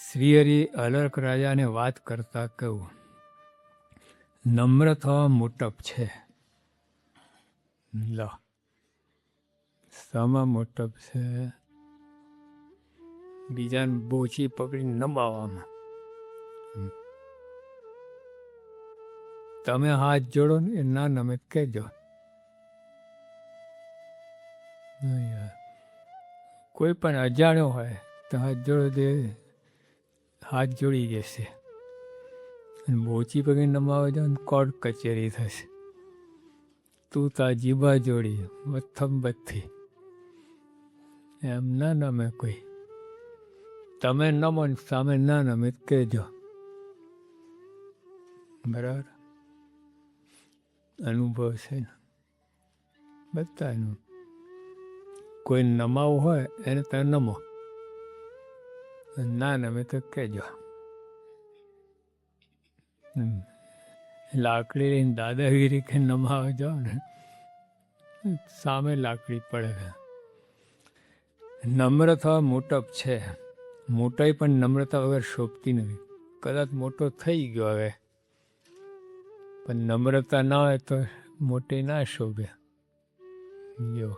શ્રીહરિ અલર્ક રાજાને વાત કરતા કહ્યું, નમ્ર થવા મોટપ છે. લો, સામા મોટપ છે બીજાને બોચી પકડી નમાવામાં. તમે હાથ જોડો ને એ ના નમે કહેજો. કોઈ પણ અજાણ્યો હોય તો હાથ જોડો દે, હાથ જોડી જશે. બોચી પકડી નમાવા જાવ ને કોર્ટ કચેરી થશે. તું તા જીભા જોડી મથમ બથી એમ ના નમે કોઈ. તમે નમો ને સામે ના નમે કહેજો. બરાબર, અનુભવ છે ને બધાનું. કોઈ નમાવું હોય એને તમે નમો, ના નમે તો કહેજો. લાકડી લઈને દાદાગીરી કે નમાવા જાઓ ને સામે લાકડી પડે. નમ્ર થવા મોટપ છે. મોટાઈ પણ નમ્રતા વગર શોભતી નથી. કદાચ મોટો થઈ ગયો હવે, પણ નમ્રતા ના હોય તો મોટી ના શોભે. જો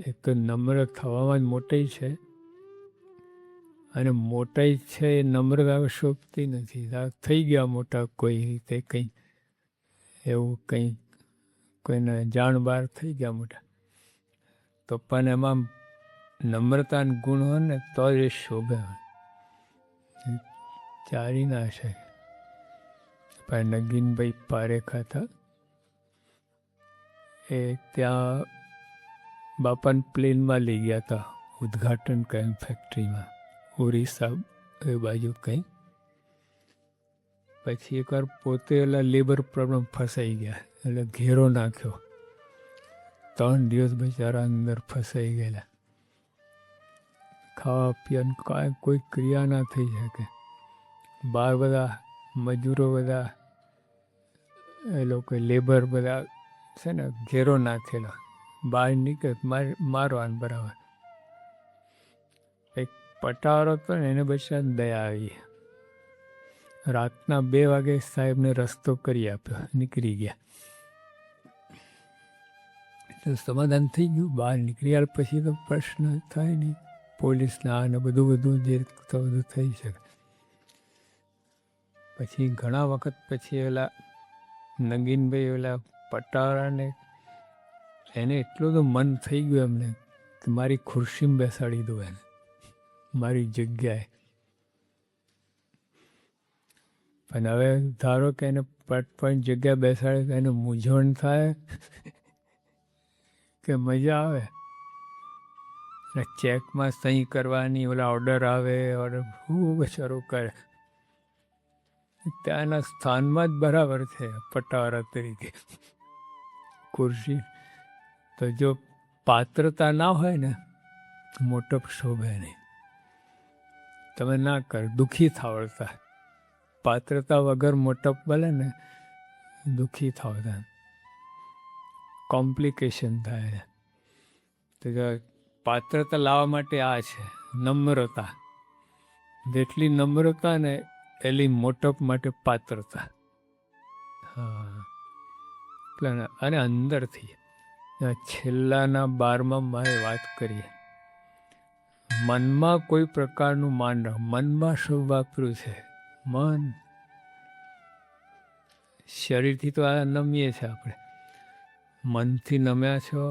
એક તો નમ્ર થવામાં જ મોટાઈ છે, અને મોટાઈ છે એ નમ્રતા શોભતી નથી. થઈ ગયા મોટા કોઈ રીતે કંઈ એવું કંઈ કોઈને જાણ બહાર થઈ ગયા મોટા, તો પણ એમાં નમ્રતા ગુણ હોય ને તો જ એ શોભે. ચારી ના છે. પણ નગીનભાઈ પારેખા હતા, એ ત્યાં બાપાને પ્લેનમાં લઈ ગયા હતા ઉદ્ઘાટન કરીને ફેક્ટરીમાં, ઓરિસ્સા એ બાજુ કંઈ. પછી એકવાર પોતે એલા લેબર પ્રોબ્લેમ ફસાઈ ગયા, એટલે ઘેરો નાખ્યો. 3 દિવસ બિચારા અંદર ફસાઈ ગયેલા. ખાવા પીવાનું કાંઈ કોઈ ક્રિયા ના થઈ શકે. બહાર બધા મજૂરો બધા એ લોકો લેબર બધા છે ને ઘેરો નાખેલો. બહાર નીકળે મારવાનું બરાબર. એક પટાવાળો હતો ને એને બચારાને દયા આવી. રાતના 2 વાગે સાહેબને રસ્તો કરી આપ્યો, નીકળી ગયા. તો સમાધાન થઈ ગયું. બહાર નીકળી આવ્યા પછી તો પ્રશ્ન થાય નહીં. પોલીસના અને બધું જે તો બધું થઈ શકે. પછી ઘણા વખત પછી ઓલા નગીનભાઈ ઓલા પટાવાળાને એને એટલું તો મન થઈ ગયું એમને કે મારી ખુરશીમાં બેસાડી દો એને, મારી જગ્યાએ. પણ હવે ધારો કે એને પટપટ જગ્યા બેસાડે તો એને મૂંઝવણ થાય કે મજા આવે. ચેકમાં સહી કરવાની, ઓલા ઓર્ડર આવે, ઓર્ડર શું બચારો કરે. ત્યાંના સ્થાનમાં જ બરાબર છે પટાવાળા તરીકે. ખુરશી તો જો પાત્રતા ના હોય ને મોટપ શોભે નહીં. તમે ના કર, દુઃખી થાવડતા. પાત્રતા વગર મોટપ બને ને દુઃખી થાવતા, કોમ્પ્લિકેશન થાય. તો પાત્રતા લાવવા માટે આ છે નમ્રતા. જેટલી નમ્રતા ને એટલી મોટપ માટે પાત્રતા. હા, અને અંદરથી છેલ્લાના 12માં મારે વાત કરીએ. મનમાં કોઈ પ્રકારનું માન રાખ. મનમાં શું વાપર્યું છે? મન. શરીરથી તો આ નમીએ છે આપણે, મનથી નમ્યા છો.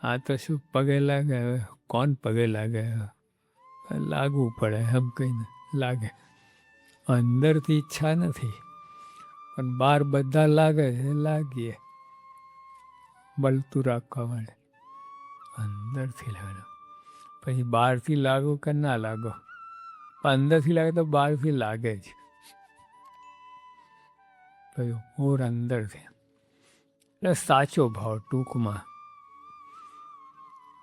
આ તો શું પગે લાગે, હવે કોણ પગે લાગે? લાગવું પડે એમ કહીને લાગે. અંદરથી ઈચ્છા નથી, પણ બહાર બધા લાગે છે, લાગીએ બળતું રાખવા માટે. અંદરથી લાગે, પછી બહારથી લાગો કે ના લાગો, પણ અંદરથી લાગે તો બહારથી લાગે જ. પછી ઓર અંદરથી એટલે સાચો ભાવ ટૂંકમાં,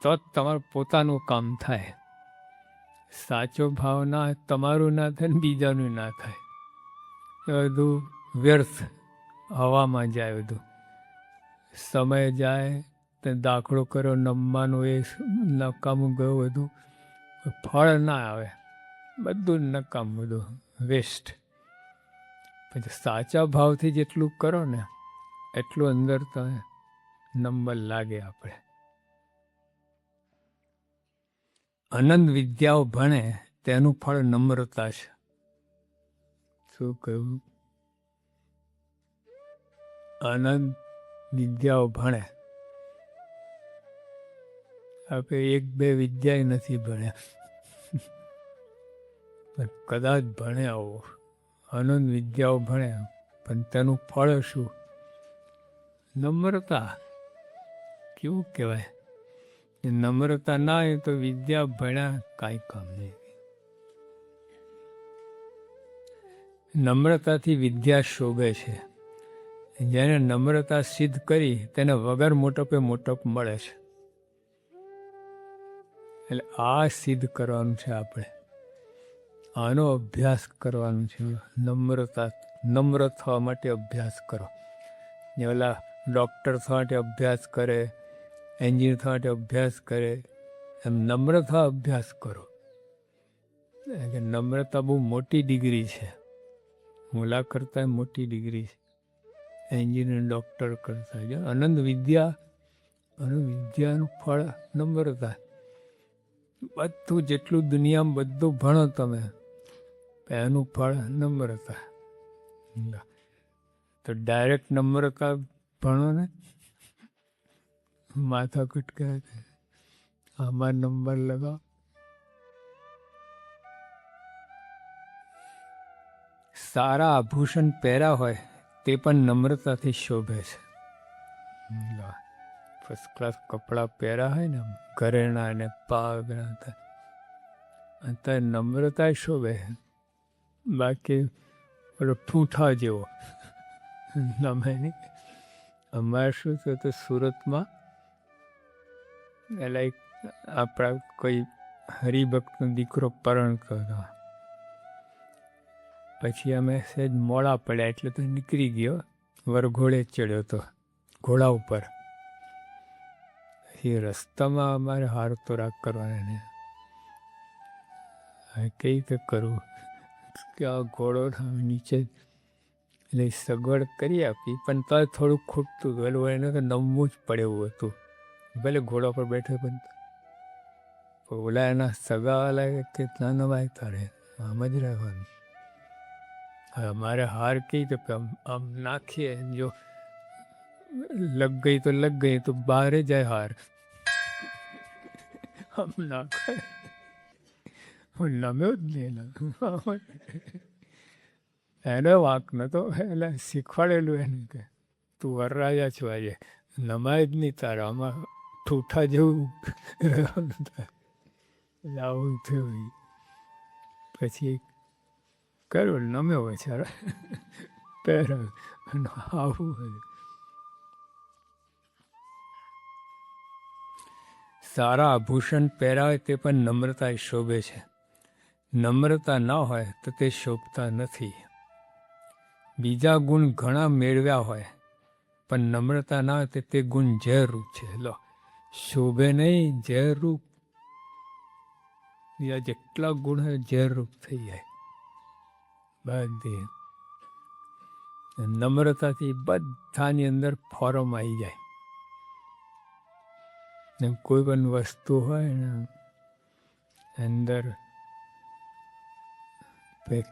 તો જ તમારું પોતાનું કામ થાય. સાચો ભાવ ના તમારું ના થાય ને બીજાનું ના થાય. એ બધું વ્યર્થ, હવામાં જાય. બધું સમય જાય તો દાખલો કર્યો નમવાનું, એ નકામું ગયું બધું. ફળ ના આવે, બધું નકામ, બધું વેસ્ટ. પછી સાચા ભાવથી જેટલું કરો ને એટલું અંદર તો નંબર લાગે આપણે. અનંત વિદ્યાઓ ભણે તેનું ફળ નમ્રતા છે. શું કહ્યું? અનંત વિદ્યાઓ ભણે, આપણે એક બે વિદ્યા નથી ભણ્યા, પણ કદાચ ભણ્યા હો, અનંત વિદ્યાઓ ભણ્યા, પણ તેનું ફળ શું? નમ્રતા. કેવું કહેવાય? નમ્રતા ના હોય તો વિદ્યા ભણ્યા કાંઈ કામ નહીં. નમ્રતાથી વિદ્યા શોભે છે. જેને નમ્રતા સિદ્ધ કરી તેને વગર મોટપે મોટપ મળે છે. એટલે આ સિદ્ધ કરવાનું છે આપણે, આનો અભ્યાસ કરવાનો છે. નમ્રતા, નમ્ર થવા માટે અભ્યાસ કરો. ને ઓલા ડૉક્ટર થવા માટે અભ્યાસ કરે, એન્જિનિયર થવા માટે અભ્યાસ કરે, એમ નમ્ર થવા અભ્યાસ કરો. નમ્રતા બહુ મોટી ડિગ્રી છે, ઓલા કરતાં મોટી ડિગ્રી છે, એન્જિનિયર ડૉક્ટર કરતા. અનંત વિદ્યા, અનંત વિદ્યાનું ફળ નમ્રતા. બધું જેટલું દુનિયામાં બધું ભણો તમે, એનું ફળ નમ્રતા. તો ડાયરેક્ટ નમ્રતા ભણો ને, માથા કુટકા આમાં નંબર લગાવો. સારા આભૂષણ પહેર્યા હોય તે પણ નમ્રતાથી શોભે છે. ફર્સ્ટ ક્લાસ કપડાં પહેર્યા હોય ને, ઘરેણા ને પાઘણા, અત્યારે નમ્રતા શોભે. બાકી ઓલો ઠૂંઠા જેવો નમે નહીં. અમારે શું થયું હતું સુરતમાં, એટલે આપણા કોઈ હરિભક્તનો દીકરો પરણતો હતો. પછી અમે સહેજ મોડા પડ્યા એટલે તો નીકળી ગયો, વરઘોડે ચડ્યો હતો, ઘોડા ઉપર. પછી રસ્તામાં અમારે હાર તો રાગ કરવાના ને, કઈ રીતે કરવું કે આ ઘોડો નીચે, એટલે સગવડ કરી આપી, પણ તો થોડુંક ખૂટતું હતું. એટલે એને તો નમવું જ પડે એવું હતું. ભલે ઘોડા પર બેઠે પણ ઓલા એના સગાવાલા કે ના નવાય, તારે આમ જ રહેવાનું. હવે અમારે હાર કઈ તો આમ નાખીએ, જો લગ ગઈ તો લગ ગઈ, તો બહાર જાય હાર. આમ નાખે, નમ્યો જ નહીં. એનો વાંક નતો, એટલે શીખવાડેલું એને કે તું વરરાજા છું, આજે નમાય જ નહીં તારા, આમાં ઠૂઠા જેવું રહેવાનું થાય. એટલે આવું થયું. પછી કર્યું, નમ્યો હોય છે પહેરાવ્યું, આવું હોય. સારા આભૂષણ પહેરાવે તે પણ નમ્રતા શોભે છે. નમ્રતા ન હોય તો તે શોભતા નથી. બીજા ગુણ ઘણા મેળવ્યા હોય પણ નમ્રતા ના હોય તો તે ગુણ ઝેરરૂપ છે. લો, શોભે નહીં, ઝેરરૂપ. બીજા જેટલા ગુણ હોય ઝેરરૂપ થઈ જાય બધી. નમ્રતાથી બધાની અંદર ફોરમ આવી જાય. ને કોઈ પણ વસ્તુ હોય ને અંદર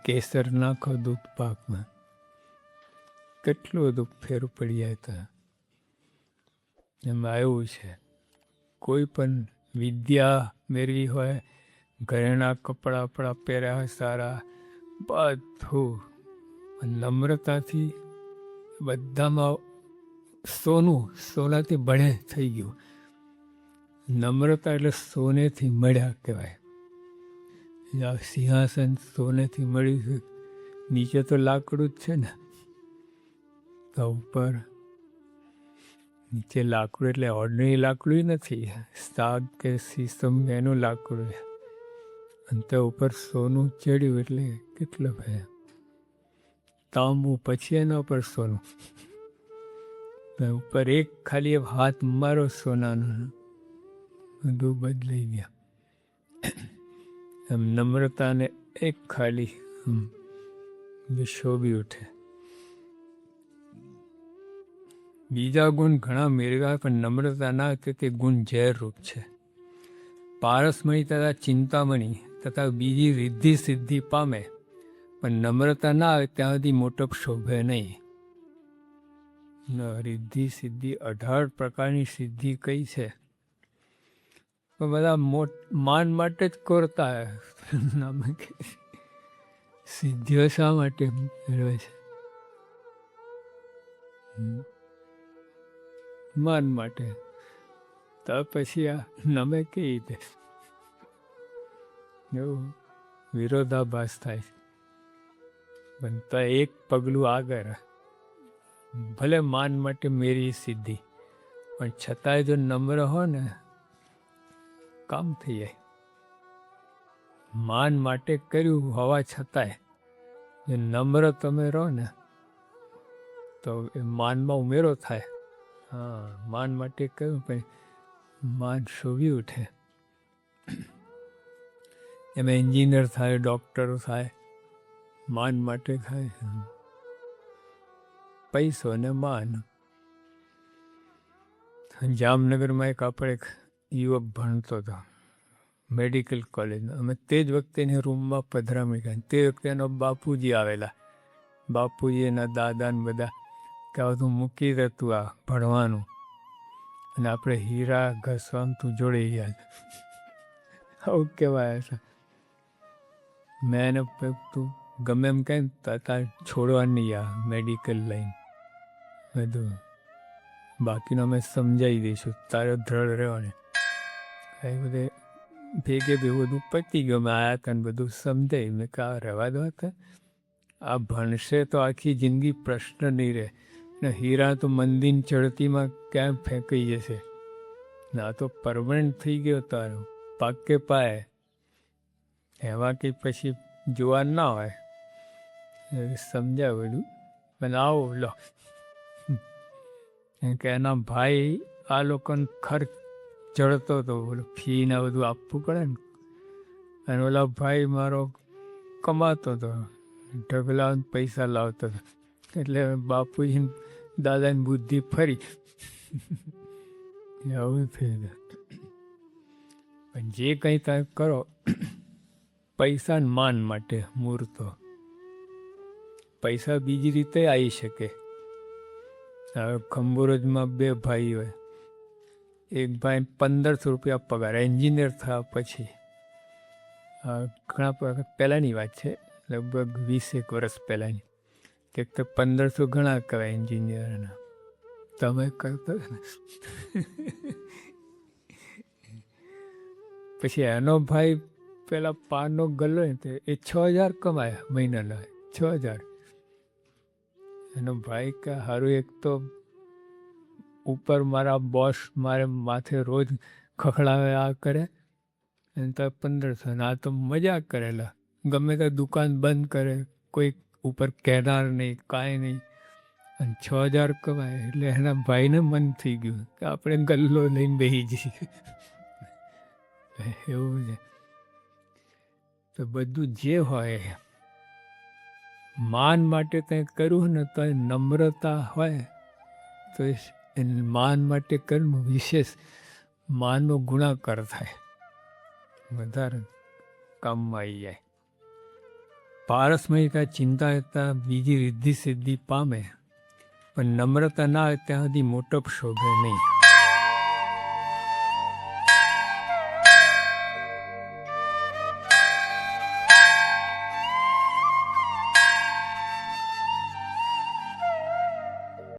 કેસર નાખો દૂધ પાકમાં, કેટલું બધું ફેર પડી જાય. તો એમાં એવું છે, કોઈ પણ વિદ્યા મેળવી હોય, ઘરેણા કપડાં આપણા પહેર્યા હોય સારા, બધું નમ્રતાથી બધામાં સોનું, સોનાથી ભણે થઈ ગયું. નમ્રતા એટલે સોનેથી મળ્યા કહેવાય. સિંહાસન સોનેથી મળ્યું છે, નીચે તો લાકડું જ છે ને, તો ઉપર નીચે લાકડું એટલે ઓર્ડિનરી લાકડું નથી, સાગ કે સીસમ એનું લાકડું છે, અને તે ઉપર સોનું ચડ્યું એટલે કેટલું ભાઈ તાંબુ, પછી એના ઉપર સોનું. ઉપર એક ખાલી હાથ મારો સોનાનો, બધું બદલાઈ ગયા. એમ નમ્રતાને એક ખાલી શોભી ઉઠે. બીજા ગુણ ઘણા મેળવ્યા પણ નમ્રતા ના હોય તો તે ગુણ ઝેર રૂપ છે. પારસમણી તથા ચિંતામણી તથા બીજી રિદ્ધિ સિદ્ધિ પામે પણ નમ્રતા ના આવે ત્યાં સુધી મોટપ શોભે નહીં. રિદ્ધિ સિદ્ધિ 18 પ્રકારની સિદ્ધિ કઈ છે, પણ બધા માન માટે જ કરતા સિદ્ધિઓ શા માટે મેળવે છે? માન માટે. તો પછી આ નમે કઈ રીતે એવું વિરોધાભાસ થાય છે. બનતા એક પગલું આગળ, ભલે માન માટે મેરી સિદ્ધિ, પણ છતાંય જો નમ્ર હો ને કામ થઈ જાય. માન માટે કર્યું હોવા છતાંય જો નમ્ર તમે રહો ને તો એ માનમાં ઉમેરો થાય. હા, માન માટે કહ્યું પણ માન શોભી ઉઠે. એમાં એન્જિનિયર થાય, ડૉક્ટર થાય, માન માટે થાય. પૈસો ને માન. જામનગરમાં આપણે એક યુવક ભણતો હતો મેડિકલ કોલેજમાં. અમે તે જ વખતે એની રૂમમાં પધરામણી કરી. તે વખતે એનો બાપુજી આવેલા. બાપુજી એના દાદા ને બધા કે તું મૂકી દે તું આ ભણવાનું, અને આપણે હીરા ઘસવાનું તું જોડે યાદ આવું કહેવાય છે. મેં એને તું ગમે એમ કહે તાર છોડવાની આ મેડિકલ લાઈન બધું, બાકીનો અમે સમજાવી દઈશું, તારે દ્રઢ રહેવાની. એ બધે ભેગે બધું પતી ગયો. મેં આવ્યા હતા ને બધું સમજાય. મેં કહા રહેવા દો હતા, આ ભણશે તો આખી જિંદગી પ્રશ્ન નહીં રહે ને. હીરા તો મંદિર ચડતીમાં ક્યાં ફેંકાઈ જશે ને, આ તો પરમનન્ટ થઈ ગયો તારો પાકે પાય. એમાં કંઈ પછી જોવા ના હોય. સમજાય બધું. પણ આવો લો કે એના ભાઈ આ લોકોને ખર્ચ ચડતો હતો, બોલો ફી ને બધું આપવું પડે ને. અને ઓલા ભાઈ મારો કમાતો હતો, ઢગલા પૈસા લાવતો હતો. એટલે બાપુજી દાદાની બુદ્ધિ ફરી આવું થઈ ગયું. પણ જે કંઈ તમે કરો પૈસા ને માન માટે મૂર્તો. પૈસા બીજી રીતે આવી શકે. હવે ખંભોરજમાં 2 ભાઈ હોય. એક ભાઈ 1500 રૂપિયા પગાર, એન્જિનિયર થયા પછી. ઘણા પહેલાંની વાત છે, લગભગ 20 વર્ષ પહેલાંની. એક તો 1500 ઘણા કહેવાય એન્જિનિયરના. તમે કરતો ને પછી એનો ભાઈ પેલા પાનનો ગલ્લો ને તે એ 6000 કમાયા મહિનાના. 6000. એનો ભાઈ કે સારું, એક તો ઉપર મારા બોસ મારે માથે રોજ ખખડાવે આ કરે, અને તો 1500. આ તો મજા કરેલા, ગમે તે દુકાન બંધ કરે, કોઈ ઉપર કહેનાર નહીં, કાંઈ નહીં. અને 6000 કમાય એટલે એના ભાઈને મન થઈ ગયું કે આપણે ગલ્લો લઈને બેસી જઈએ. એવું છે. તો બધું જે હોય માન માટે કંઈ કર્યું ને તો નમ્રતા હોય તો એ માન માટે કર્યું વિશેષ માનનો ગુણાકાર થાય, વધારે કામમાં આવી જાય. પારસમયતા ચિંતા હતા બીજી રિદ્ધિ સિદ્ધિ પામે પણ નમ્રતા ના હોય ત્યાં સુધી મોટપ શોભે નહીં.